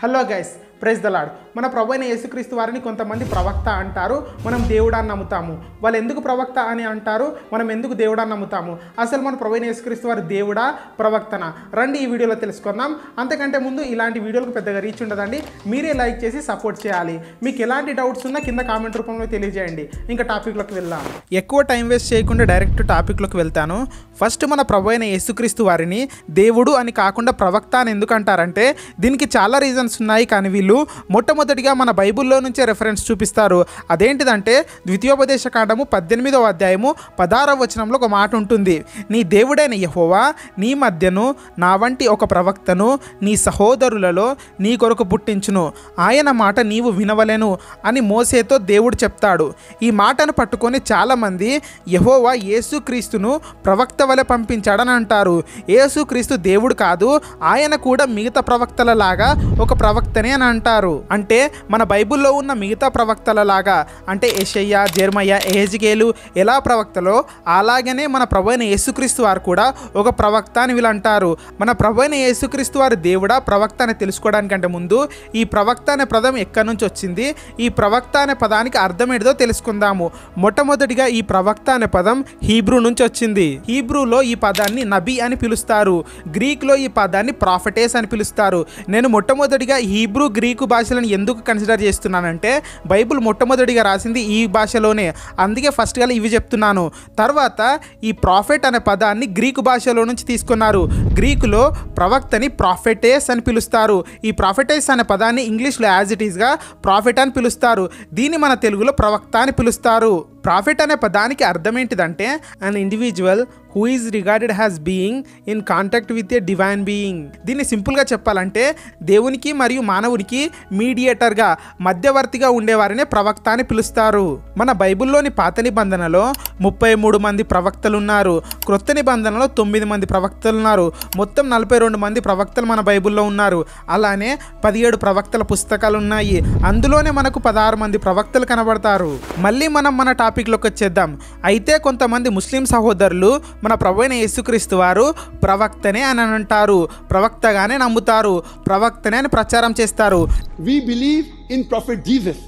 Hello guys, praise the lord. మన ప్రభు అయిన యేసుక్రీస్తు వారిని కొంతమంది ప్రవక్త అంటారు, మనం దేవుడు అని నమ్ముతాము. వాళ్ళు ఎందుకు ప్రవక్త అని అంటారు, మనం ఎందుకు దేవుడు అని నమ్ముతాము? అసలు మన ప్రభు అయిన యేసుక్రీస్తు వారి దేవుడా ప్రవక్తనా? రండి ఈ వీడియోలో తెలుసుకుందాం. అంతకంటే ముందు ఇలాంటి వీడియోలకు పెద్దగా రీచ్ ఉండదండి, మీరే లైక్ చేసి సపోర్ట్ చేయాలి. మీకు ఎలాంటి డౌట్స్ ఉన్నా కింద కామెంట్ రూపంలో తెలియజేయండి. ఇంకా టాపిక్లోకి వెళ్దాం. ఎక్కువ టైం వేస్ట్ చేయకుండా డైరెక్ట్ టాపిక్లోకి వెళ్తాను. ఫస్ట్ మన ప్రభు అయిన యేసుక్రీస్తు వారిని దేవుడు అని కాకుండా ప్రవక్త అని ఎందుకు అంటారంటే దీనికి చాలా రీజన్స్ ఉన్నాయి. కానీ వీళ్ళు మొట్టమొదటిగా మన బైబిల్లో నుంచే రెఫరెన్స్ చూపిస్తారు. అదేంటిదంటే ద్వితీయోపదేశ కాండము 18వ అధ్యాయము 16వ వచనంలో ఒక మాట ఉంటుంది. నీ దేవుడైన యెహోవా నీ మధ్యను నా వంటి ఒక ప్రవక్తను నీ సహోదరులలో నీ కొరకు పుట్టించును, ఆయన మాట నీవు వినవలెను అని మోసేతో దేవుడు చెప్తాడు. ఈ మాటను పట్టుకొని చాలామంది యెహోవా యేసుక్రీస్తును ప్రవక్త వలె పంపించాడని అంటారు. యేసుక్రీస్తు దేవుడు కాదు, ఆయన కూడా మిగతా ప్రవక్తల లాగా ఒక ప్రవక్తనే అని అంటారు. అంటే మన బైబిల్లో ఉన్న మిగతా ప్రవక్తల లాగా, అంటే యెషయా, జెర్మయా, ఎహెజ్కేలు ఎలా ప్రవక్తలో అలాగనే మన ప్రభు అయిన యేసుక్రీస్తు వారు కూడా ఒక ప్రవక్త అని వీళ్ళు అంటారు. మన ప్రభు అయిన యేసుక్రీస్తు వారి దేవుడా ప్రవక్త అని తెలుసుకోవడానికంటే ముందు ఈ ప్రవక్త అనే పదం ఎక్కడి నుంచి వచ్చింది, ఈ ప్రవక్త అనే పదానికి అర్థం ఏంటో తెలుసుకుందాము. మొట్టమొదటిగా ఈ ప్రవక్త అనే పదం హీబ్రూ నుంచి వచ్చింది. హీబ్రూలో ఈ పదాన్ని నబీ అని పిలుస్తారు, గ్రీక్లో ఈ పదాన్ని ప్రాఫెటేస్ అని పిలుస్తారు. నేను మొట్టమొదటిగా హీబ్రూ, గ్రీకు భాషలను ఎందుకు కన్సిడర్ చేస్తున్నానంటే బైబిల్ మొట్టమొదటిగా రాసింది ఈ భాషలోనే, అందుకే ఫస్ట్గా ఇవి చెప్తున్నాను. తర్వాత ఈ ప్రాఫెట్ అనే పదాన్ని గ్రీకు భాషలో నుంచి తీసుకున్నారు. గ్రీకులో ప్రవక్తని ప్రాఫెటేస్ అని పిలుస్తారు. ఈ ప్రాఫెటేస్ అనే పదాన్ని ఇంగ్లీష్లో యాజ్ ఇట్ ఈస్గా ప్రాఫెట్ అని పిలుస్తారు. దీన్ని మన తెలుగులో ప్రవక్త అని పిలుస్తారు. ప్రాఫెట్ అనే పదానికి అర్థం ఏంటిదంటే an individual who is regarded has being in contact with a divine being. దీన్ని సింపుల్గా చెప్పాలంటే దేవునికి మరియు మానవునికి మీడియేటర్గా, మధ్యవర్తిగా ఉండేవారినే ప్రవక్త అని పిలుస్తారు. మన బైబిల్లోని పాత నిబంధనలో 33 మంది ప్రవక్తలు ఉన్నారు, క్రొత్త నిబంధనలో 9 మంది ప్రవక్తలు ఉన్నారు. మొత్తం 42 మంది ప్రవక్తలు మన బైబిల్లో ఉన్నారు. అలానే 17 ప్రవక్తల పుస్తకాలు ఉన్నాయి, అందులోనే మనకు 16 మంది ప్రవక్తలు కనబడతారు. మళ్ళీ మనం మన టాపిక్లోకి వచ్చేద్దాం. అయితే కొంతమంది ముస్లిం సహోదరులు మన ప్రభు అయిన యేసుక్రీస్తు వారు ప్రవక్తనే అని అంటారు, ప్రవక్తగానే నమ్ముతారు, ప్రవక్తనే అని ప్రచారం చేస్తారు. We believe in Prophet Jesus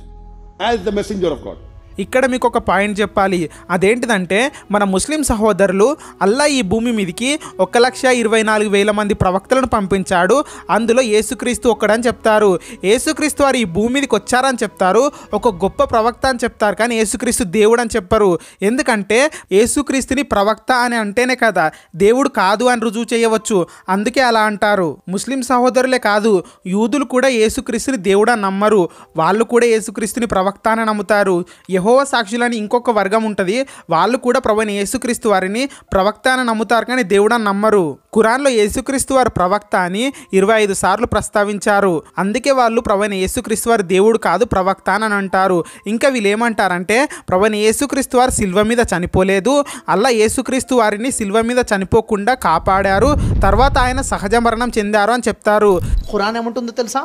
as the messenger of God. ఇక్కడ మీకు ఒక పాయింట్ చెప్పాలి. అదేంటిదంటే మన ముస్లిం సహోదరులు అల్లా ఈ భూమి మీదకి 1,24,000 మంది ప్రవక్తలను పంపించాడు, అందులో యేసుక్రీస్తు ఒక్కడని చెప్తారు. యేసుక్రీస్తు వారు ఈ భూమి మీదకి వచ్చారని చెప్తారు, ఒక గొప్ప ప్రవక్త అని చెప్తారు. కానీ యేసుక్రీస్తు దేవుడు అని చెప్పరు. ఎందుకంటే యేసుక్రీస్తుని ప్రవక్త అని అంటేనే కదా దేవుడు కాదు అని రుజువు చేయవచ్చు, అందుకే అలా అంటారు. ముస్లిం సహోదరులే కాదు, యూదులు కూడా యేసుక్రీస్తుని దేవుడు అని నమ్మరు, వాళ్ళు కూడా యేసుక్రీస్తుని ప్రవక్త అని నమ్ముతారు. యెహోవా సాక్షులని ఇంకొక వర్గం ఉంటుంది, వాళ్ళు కూడా ప్రభువైన యేసుక్రీస్తు వారిని ప్రవక్త అని నమ్ముతారు, కానీ దేవుడు అని నమ్మరు. ఖురాన్లో యేసుక్రీస్తు వారు ప్రవక్త అని 25 సార్లు ప్రస్తావించారు, అందుకే వాళ్ళు ప్రభువైన యేసుక్రీస్తు వారు దేవుడు కాదు ప్రవక్త అని అంటారు. ఇంకా వీళ్ళు ఏమంటారంటే ప్రభువైన యేసుక్రీస్తు వారు సిల్వ మీద చనిపోలేదు, అల్లా యేసుక్రీస్తు వారిని సిల్వ మీద చనిపోకుండా కాపాడారు, తర్వాత ఆయన సహజ మరణం చెందారు అని చెప్తారు. ఖురాన్ ఏముంటుందో తెలుసా?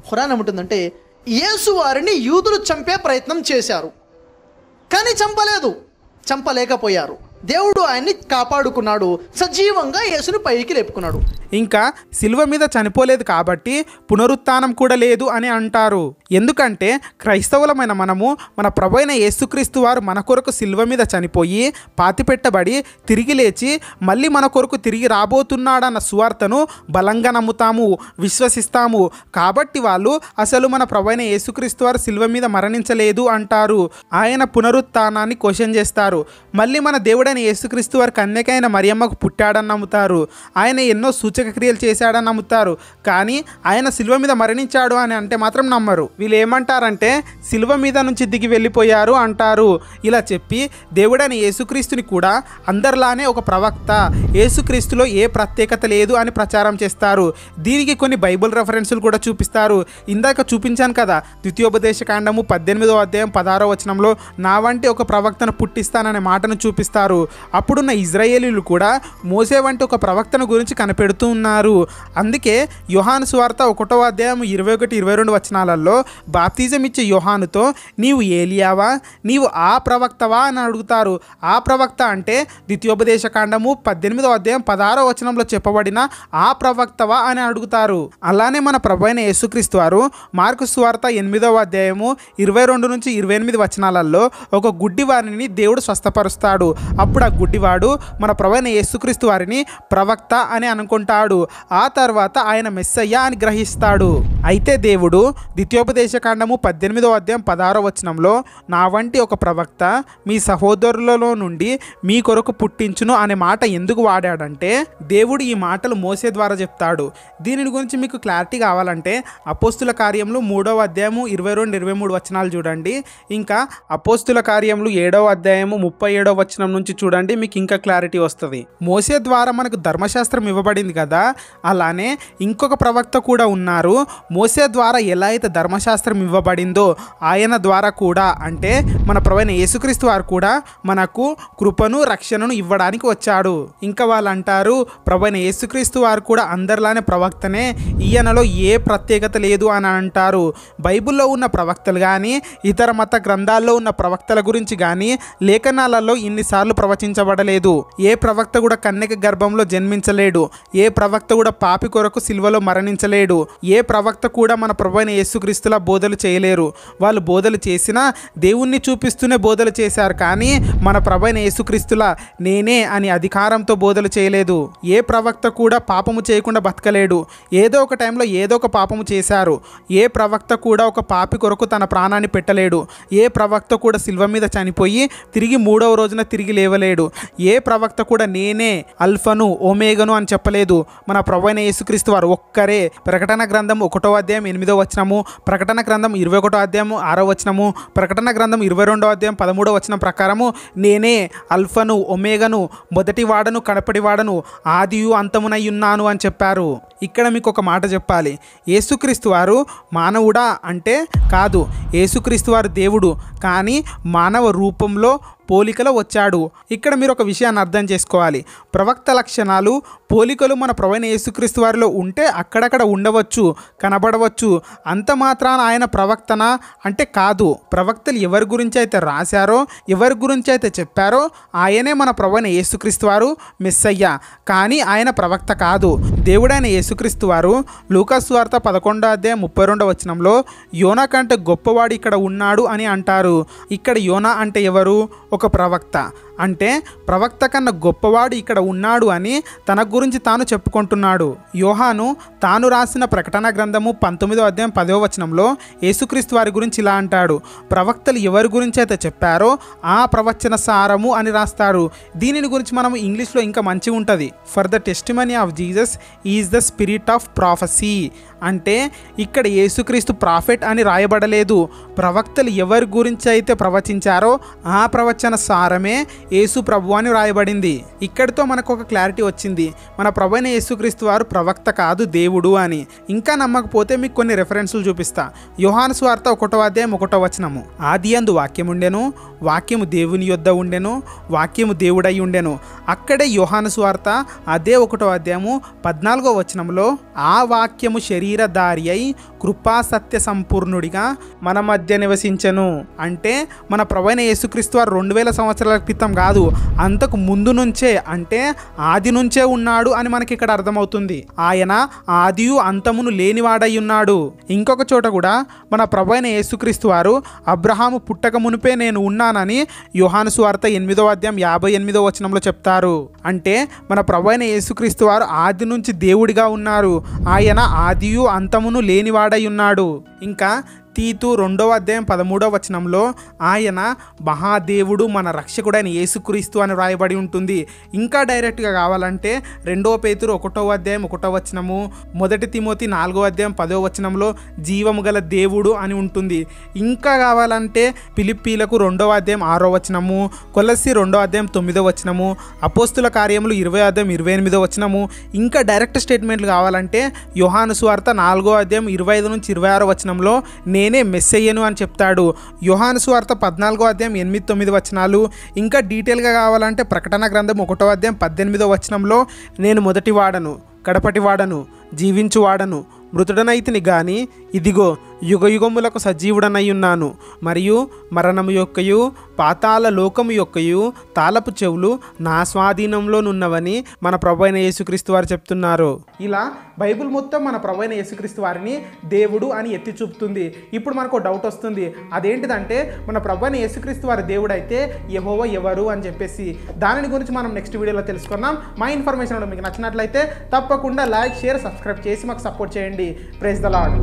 ఖురాన్ ఏముంటుందంటే యేసు వారిని యూదులు చంపే ప్రయత్నం చేశారు, కానీ చంపలేకపోయారు. దేవుడు ఆయన్ని కాపాడుకున్నాడు, సజీవంగా యేసును పైకి లేపుకున్నాడు. ఇంకా సిల్వ మీద చనిపోలేదు కాబట్టి పునరుత్థానం కూడా లేదు అని అంటారు. ఎందుకంటే క్రైస్తవులమైన మనము మన ప్రభు అయిన యేసుక్రీస్తు వారు మన కొరకు సిల్వ మీద చనిపోయి పాతిపెట్టబడి తిరిగి లేచి మళ్ళీ మన కొరకు తిరిగి రాబోతున్నాడన్న సువార్తను బలంగా నమ్ముతాము, విశ్వసిస్తాము. కాబట్టి వాళ్ళు అసలు మన ప్రభు అయిన యేసుక్రీస్తు వారు సిల్వ మీద మరణించలేదు అంటారు, ఆయన పునరుత్థానాన్ని క్వశ్చన్ చేస్తారు. మళ్ళీ మన దేవుడైన యేసుక్రీస్తు వారి కన్యకైన మరియమ్మకు పుట్టాడని నమ్ముతారు, ఆయన ఎన్నో సూచక క్రియలు చేశాడని నమ్ముతారు, కానీ ఆయన సిల్వ మీద మరణించాడు అని అంటే మాత్రం నమ్మరు. వీళ్ళు ఏమంటారంటే సిల్వ మీద నుంచి దిగి వెళ్ళిపోయారు అంటారు. ఇలా చెప్పి దేవుడైన యేసుక్రీస్తుని కూడా అందరిలానే ఒక ప్రవక్త, యేసుక్రీస్తులో ఏ ప్రత్యేకత లేదు అని ప్రచారం చేస్తారు. దీనికి కొన్ని బైబిల్ రెఫరెన్సులు కూడా చూపిస్తారు. ఇందాక చూపించాను కదా, ద్వితీయోపదేశ కాండము 18వ అధ్యాయం 16వ వచనంలో నా వంటి ఒక ప్రవక్తను పుట్టిస్తాననే మాటను చూపిస్తారు. అప్పుడున్న ఇజ్రాయేలీలు కూడా మోసే వంటి ఒక ప్రవక్తను గురించి కనిపెడుతూ ఉన్నారు. అందుకే యోహాను సువార్త 1వ అధ్యాయం 21-22 వచనాలలో బాప్తిజం ఇచ్చే యోహానుతో నీవు ఏలియావా, నీవు ఆ ప్రవక్తవా అని అడుగుతారు. ఆ ప్రవక్త అంటే ద్వితీయోపదేశ కాండము 18వ అధ్యాయం 16వ వచనంలో చెప్పబడిన ఆ ప్రవక్తవా అని అడుగుతారు. అలానే మన ప్రభువైన యేసుక్రీస్తు వారు మార్కు సువార్త 8వ అధ్యాయము 22-28 వచనాలలో ఒక గుడ్డివారిని దేవుడు స్వస్థపరుస్తాడు. అప్పుడు ఆ గుడ్డివాడు మన ప్రభువైన యేసుక్రీస్తు వారిని ప్రవక్త అని అనుకుంటాడు. ఆ తర్వాత ఆయన మెస్సయ్య అని గ్రహిస్తాడు. అయితే దేవుడు ద్వితీయోపదేశ కాండము 18వ అధ్యాయం 16వ వచనంలో నా వంటి ఒక ప్రవక్త మీ సహోదరులలో నుండి మీ కొరకు పుట్టించును అనే మాట ఎందుకు వాడాడంటే దేవుడు ఈ మాటలు మోసే ద్వారా చెప్తాడు. దీని గురించి మీకు క్లారిటీ కావాలంటే అపోస్తుల కార్యములు 3వ అధ్యాయము 22-23 వచనాలు చూడండి. ఇంకా అపోస్తుల కార్యములు 7వ అధ్యాయము 37వ వచనం నుంచి చూడండి, మీకు ఇంకా క్లారిటీ వస్తుంది. మోసే ద్వారా మనకు ధర్మశాస్త్రం ఇవ్వబడింది కదా, అలానే ఇంకొక ప్రవక్త కూడా ఉన్నారు. మోసే ద్వారా ఎలా అయితే ధర్మశాస్త్రం ఇవ్వబడిందో ఆయన ద్వారా కూడా, అంటే మన ప్రభువైన యేసుక్రీస్తు వారు కూడా మనకు కృపను రక్షణను ఇవ్వడానికి వచ్చాడు. ఇంకా వాళ్ళు అంటారు ప్రభువైన యేసుక్రీస్తు వారు కూడా అందరిలానే ప్రవక్తనే, ఈయనలో ఏ ప్రత్యేకత లేదు అని అంటారు. బైబిల్లో ఉన్న ప్రవక్తలు కానీ ఇతర మత గ్రంథాల్లో ఉన్న ప్రవక్తల గురించి కానీ లేఖనాలలో ఇన్నిసార్లు ప్రవచించబడలేదు. ఏ ప్రవక్త కూడా కన్యక గర్భంలో జన్మించలేడు. ఏ ప్రవక్త కూడా పాపి కొరకు సిలువలో మరణించలేడు. ఏ ప్రవక్త కూడా మన ప్రభువైన యేసుక్రీస్తులా బోధలు చేయలేరు. వాళ్ళు బోధలు చేసినా దేవుణ్ణి చూపిస్తూనే బోధలు చేశారు, కానీ మన ప్రభువైన యేసుక్రీస్తులా నేనే అని అధికారంతో బోధలు చేయలేదు. ఏ ప్రవక్త కూడా పాపము చేయకుండా బతకలేడు. ఏదో ఒక టైంలో ఏదో ఒక పాపము చేశారు. ఏ ప్రవక్త కూడా ఒక పాపి కొరకు తన ప్రాణాన్ని పెట్టలేడు. ఏ ప్రవక్త కూడా సిల్వ మీద చనిపోయి తిరిగి 3వ రోజున తిరిగి లేవలేడు. ఏ ప్రవక్త కూడా నేనే అల్ఫను ఓమేగను అని చెప్పలేదు. మన ప్రభువైన యేసుక్రీస్తు వారు ఒక్కరే. ప్రకటన గ్రంథం 1వ అధ్యాయం 8వ వచనము, ప్రకటన గ్రంథం 21వ అధ్యాయం 6వ వచనము, ప్రకటన గ్రంథం 22వ అధ్యాయం 13వ వచనం ప్రకారము నేనే అల్ఫను ఒమేగను, మొదటి వాడను కడపటి వాడను, ఆదియు అంతమునై ఉన్నాను అని చెప్పారు. ఇక్కడ మీకు ఒక మాట చెప్పాలి. యేసుక్రీస్తు వారు మానవుడా అంటే కాదు. యేసుక్రీస్తు వారు దేవుడు, కానీ మానవ రూపంలో పోలికలో వచ్చాడు. ఇక్కడ మీరు ఒక విషయాన్ని అర్థం చేసుకోవాలి. ప్రవక్త లక్షణాలు పోలికలు మన ప్రభువైన యేసుక్రీస్తు వారిలో ఉంటే అక్కడక్కడ ఉండవచ్చు, కనబడవచ్చు. అంత మాత్రాన ఆయన ప్రవక్తనా అంటే కాదు. ప్రవక్తలు ఎవరి గురించి అయితే రాశారో, ఎవరి గురించి అయితే చెప్పారో ఆయనే మన ప్రభువైన యేసుక్రీస్తు వారు మెస్సయ్య, కానీ ఆయన ప్రవక్త కాదు. దేవుడైన యేసుక్రీస్తు వారు లూకా సువార్త 11వ అధ్యాయం 32వ వచనంలో యోనా కంటే గొప్పవాడు ఇక్కడ ఉన్నాడు అని అంటారు. ఇక్కడ యోనా అంటే ఎవరు? ఒక ప్రవక్త. అంటే ప్రవక్త కన్నా గొప్పవాడు ఇక్కడ ఉన్నాడు అని తన గురించి తాను చెప్పుకుంటున్నాడు. యోహాను తాను రాసిన ప్రకటన గ్రంథము 19వ అధ్యాయం 10వ వచనంలో యేసుక్రీస్తు వారి గురించి ఇలా అంటాడు, ప్రవక్తలు ఎవరి గురించి అయితే చెప్పారో ఆ ప్రవచన సారము అని రాస్తారు. దీనిని గురించి మనం ఇంగ్లీష్లో ఇంకా మంచిగా ఉంటుంది. For the testimony of Jesus is the spirit of prophecy. అంటే ఇక్కడ యేసుక్రీస్తు ప్రాఫెట్ అని రాయబడలేదు. ప్రవక్తలు ఎవరి గురించి అయితే ప్రవచించారో ఆ ప్రవచన సారమే యేసు ప్రభు అని రాయబడింది. ఇక్కడితో మనకు ఒక క్లారిటీ వచ్చింది. మన ప్రభువైన యేసుక్రీస్తు వారు ప్రవక్త కాదు, దేవుడు అని. ఇంకా నమ్మకపోతే మీకు కొన్ని రెఫరెన్సులు చూపిస్తా. యోహాను సువార్త 1వ అధ్యాయం 1వ వచనము, ఆదియందు వాక్యం ఉండెను, వాక్యము దేవుని యొద్ద ఉండెను, వాక్యము దేవుడై ఉండెను. అక్కడే యోహాను సువార్త అదే 1వ అధ్యాయము 14వ వచనంలో ఆ వాక్యము శరీరధారి అయి కృపా సత్య సంపూర్ణుడిగా మన మధ్య నివసించెను. అంటే మన ప్రభువైన యేసుక్రీస్తు వారు 2000 సంవత్సరాల క్రితం కాదు, అంతకు ముందు నుంచే, అంటే ఆది నుంచే ఉన్నాడు అని మనకి ఇక్కడ అర్థమవుతుంది. ఆయన ఆదియు అంతమును లేనివాడై ఉన్నాడు. ఇంకొక చోట కూడా మన ప్రభువైన యేసుక్రీస్తు వారు అబ్రహాము పుట్టక మునిపే నేను ఉన్నానని యోహాను సువార్త 8వ అధ్యాయం 58వ వచనంలో చెప్తారు. అంటే మన ప్రభువైన యేసుక్రీస్తు వారు ఆది నుంచి దేవుడిగా ఉన్నారు. ఆయన ఆదియు అంతమును లేనివాడై ఉన్నాడు. ఇంకా తీతు 2వ అధ్యాయం 13వ వచనంలో ఆయన మహాదేవుడు మన రక్షకుడైన యేసుక్రీస్తు అని రాయబడి ఉంటుంది. ఇంకా డైరెక్ట్గా కావాలంటే 2వ పేతురు 1వ అధ్యాయం 1వ వచనము, 1 తిమోతి 4వ అధ్యాయం 10వ వచనంలో జీవము గల దేవుడు అని ఉంటుంది. ఇంకా కావాలంటే ఫిలిప్పీలకు 2వ అధ్యాయం 6వ వచనము, కొలస్సీ 2వ అధ్యాయం 9వ వచనము, అపోస్తుల కార్యములు 20వ అధ్యాయం 28వ వచనము. ఇంకా డైరెక్ట్ స్టేట్మెంట్లు కావాలంటే యోహాను సువార్త 4వ అధ్యాయం 25 నుంచి 26వ వచనంలో నేనే మెస్సయ్యను అని చెప్తాడు. యోహాను సువార్త 14వ అధ్యాయం 8-9 వచనాలు. ఇంకా డీటెయిల్గా కావాలంటే ప్రకటన గ్రంథం 1వ అధ్యాయం 18వ వచనంలో నేను మొదటి వాడను, కడపటివాడను, జీవించువాడను, మృతుడనైతిని గాని ఇదిగో యుగయుగములకు సజీవుడనై ఉన్నాను, మరియు మరణము యొక్కయు పాతాళ లోకము యొక్కయు తాళపు చెవులు నా స్వాధీనంలోనున్నవని మన ప్రభు అయిన యేసుక్రీస్తు వారు చెప్తున్నారు. ఇలా బైబిల్ మొత్తం మన ప్రభు అయిన యేసుక్రీస్తు వారిని దేవుడు అని ఎత్తి చూపుతుంది. ఇప్పుడు మనకు డౌట్ వస్తుంది, అదేంటిదంటే మన ప్రభు అయిన యేసుక్రీస్తు వారి దేవుడు అయితే యెహోవా ఎవరు అని చెప్పేసి. దానిని గురించి మనం నెక్స్ట్ వీడియోలో తెలుసుకుందాం. మా ఇన్ఫర్మేషన్ మీకు నచ్చినట్లయితే తప్పకుండా లైక్, షేర్, సబ్స్క్రైబ్ చేసి మాకు సపోర్ట్ చేయండి. Praise the lord.